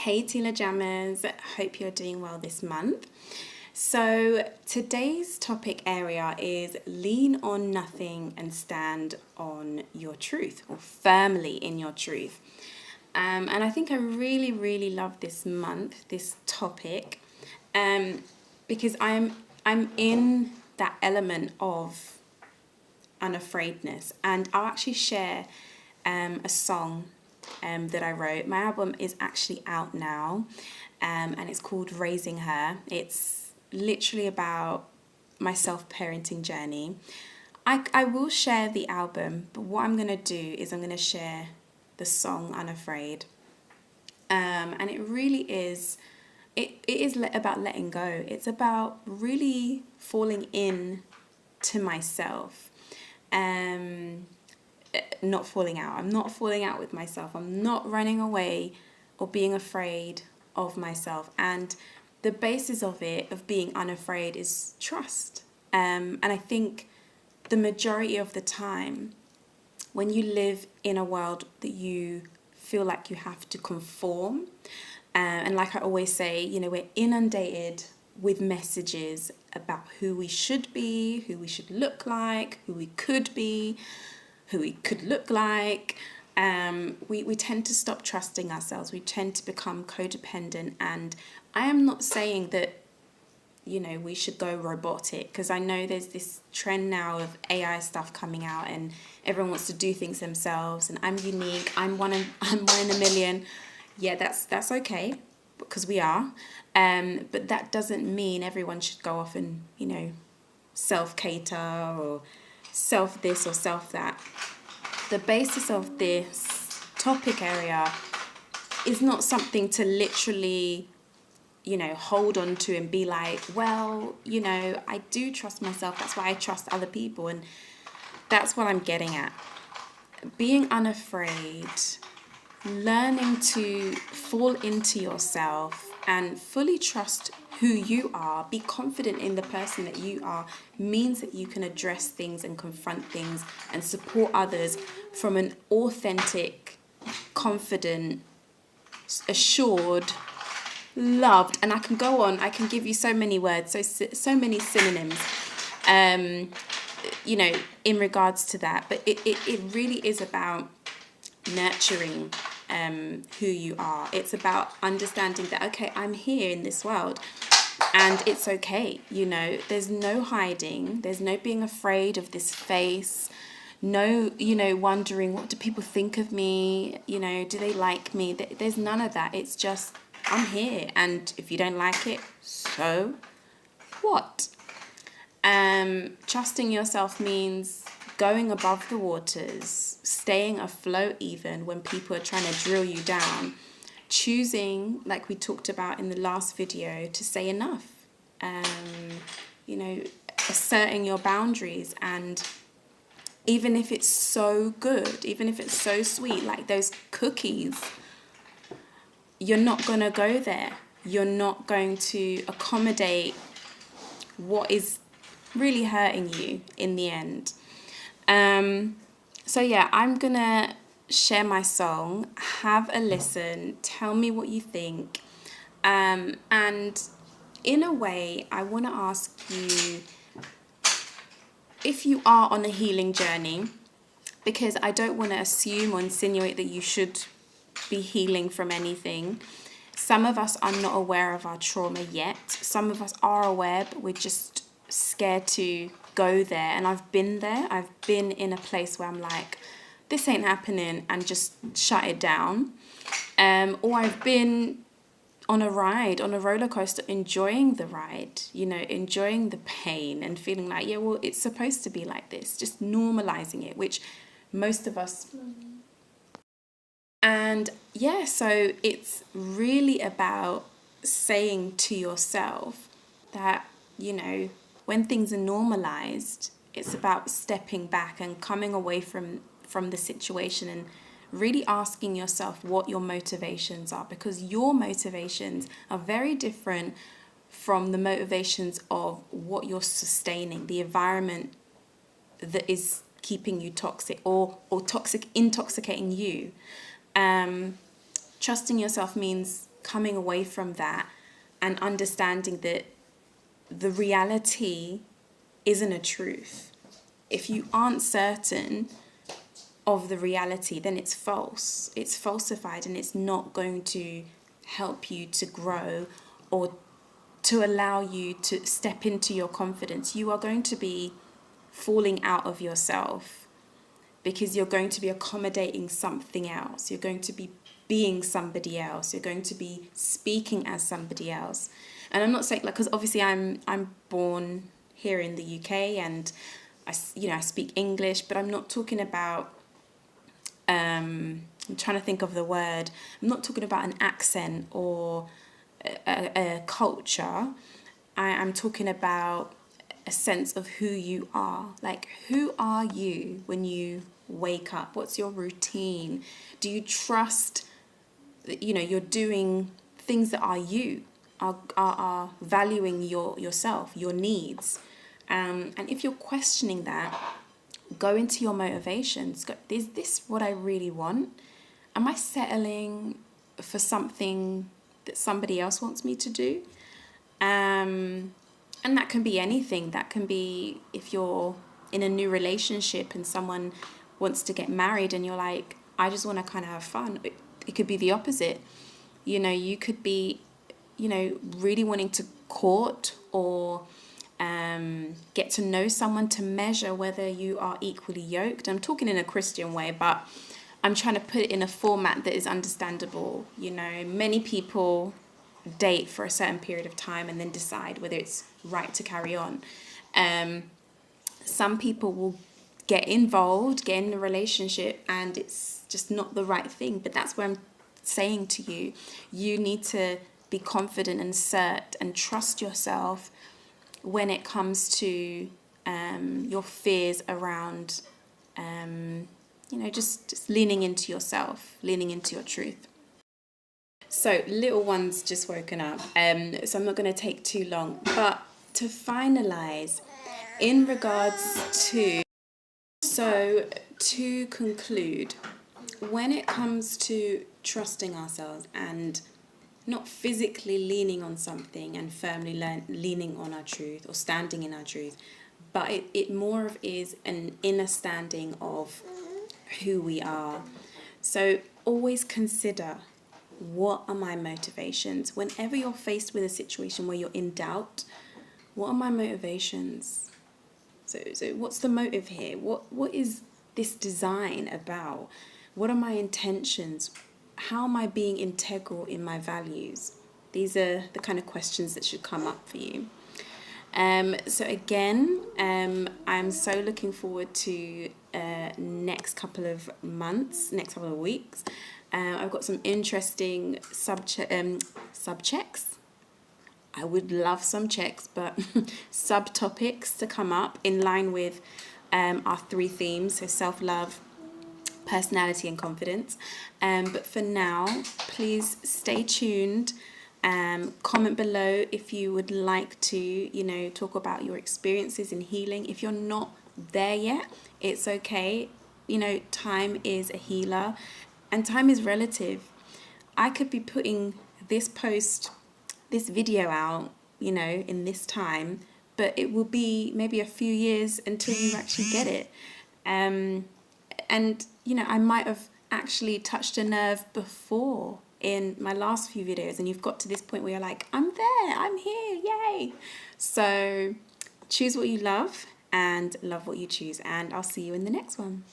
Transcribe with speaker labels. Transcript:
Speaker 1: Hey Teela Jammers, hope you're doing well this month. So today's topic area is lean on nothing and stand on your truth, or firmly in your truth. And I think I really love this month, this topic, because I'm in that element of unafraidness, and I'll actually share a song that I wrote. My album is actually out now, and it's called Raising Her. It's literally about my self-parenting journey. I will share the album, but what I'm going to do is I'm going to share the song Unafraid. And it really is, it is about letting go. It's about really falling in to myself. Not falling out. I'm not falling out with myself. I'm not running away or being afraid of myself. And the basis of it, of being unafraid, is trust. And I think the majority of the time, when you live in a world that you feel like you have to conform, and like I always say, we're inundated with messages about who we should be, who we should look like, who we could be, who we could look like. We tend to stop trusting ourselves. We tend to become codependent. And I am not saying that, we should go robotic, because I know there's this trend now of AI stuff coming out and everyone wants to do things themselves, and I'm unique, I'm one in a million. Yeah, that's okay, because we are. But that doesn't mean everyone should go off and, self-cater or self this or self that. The basis of this topic area is not something to literally, hold on to and be like, well, I do trust myself. That's why I trust other people. And that's what I'm getting at. Being unafraid, learning to fall into yourself and fully trust who you are, be confident in the person that you are, means that you can address things and confront things and support others from an authentic, confident, assured, loved, and I can go on, I can give you so many words, so many synonyms, in regards to that. But it really is about nurturing who you are. It's about understanding that, okay, I'm here in this world and it's okay. There's no hiding, there's no being afraid of this face, no, wondering, what do people think of me? Do they like me? There's none of that. It's just, I'm here, and if you don't like it, so what? Trusting yourself means going above the waters, staying afloat even when people are trying to drill you down, choosing, like we talked about in the last video, to say enough, asserting your boundaries. And even if it's so good, even if it's so sweet, like those cookies, you're not going to go there. You're not going to accommodate what is really hurting you in the end. So yeah, I'm going to share my song. Have a listen. Tell me what you think. And in a way, I want to ask you if you are on a healing journey, because I don't want to assume or insinuate that you should be healing from anything. Some of us are not aware of our trauma yet. Some of us are aware, but we're just scared to go there. And I've been there. I've been in a place where I'm like, this ain't happening, and just shut it down. Or I've been on a ride, on a roller coaster, enjoying the ride, enjoying the pain and feeling like, yeah, well, it's supposed to be like this, just normalizing it, which most of us. And yeah, so it's really about saying to yourself that, when things are normalized, it's about stepping back and coming away from the situation and really asking yourself what your motivations are, because your motivations are very different from the motivations of what you're sustaining, the environment that is keeping you toxic or intoxicating you. Trusting yourself means coming away from that and understanding that the reality isn't a truth. If you aren't certain of the reality, then it's false. It's falsified, and it's not going to help you to grow or to allow you to step into your confidence. You are going to be falling out of yourself because you're going to be accommodating something else. You're going to be being somebody else. You're going to be speaking as somebody else. And I'm not saying, like, because obviously I'm born here in the UK, and I speak English, but I'm not talking about I'm trying to think of the word. I'm not talking about an accent or a culture. I'm talking about a sense of who you are. Like, who are you when you wake up? What's your routine? Do you trust that, you're doing things that are you, are valuing yourself, your needs? And if you're questioning that, go into your motivations. Is this what I really want? Am I settling for something that somebody else wants me to do? And that can be anything. That can be if you're in a new relationship and someone wants to get married and you're like, I just want to kind of have fun. It could be the opposite. You could be, really wanting to court or get to know someone to measure whether you are equally yoked. I'm talking in a Christian way, but I'm trying to put it in a format that is understandable. Many people date for a certain period of time and then decide whether it's right to carry on. Some people will get involved, get in a relationship, and it's just not the right thing. But that's where I'm saying to you, you need to be confident and cert and trust yourself when it comes to your fears around, just leaning into yourself, leaning into your truth. So little one's just woken up, so I'm not going to take too long. But to finalise, in regards to conclude, when it comes to trusting ourselves and not physically leaning on something and firmly leaning on our truth or standing in our truth, but it more of is an inner standing of who we are. So always consider, what are my motivations? Whenever you're faced with a situation where you're in doubt, what are my motivations? So what's the motive here? What is this design about? What are my intentions? How am I being integral in my values? These are the kind of questions that should come up for you. So again, I'm so looking forward to next couple of months, next couple of weeks. I've got some interesting subchecks. I would love some checks, but subtopics to come up in line with our 3 themes, so self-love, personality and confidence. But for now, please stay tuned. Comment below if you would like to, talk about your experiences in healing. If you're not there yet, it's okay. Time is a healer and time is relative. I could be putting this video out, in this time, but it will be maybe a few years until you actually get it. And, I might have actually touched a nerve before in my last few videos, and you've got to this point where you're like, I'm there, I'm here, yay. So choose what you love and love what you choose, and I'll see you in the next one.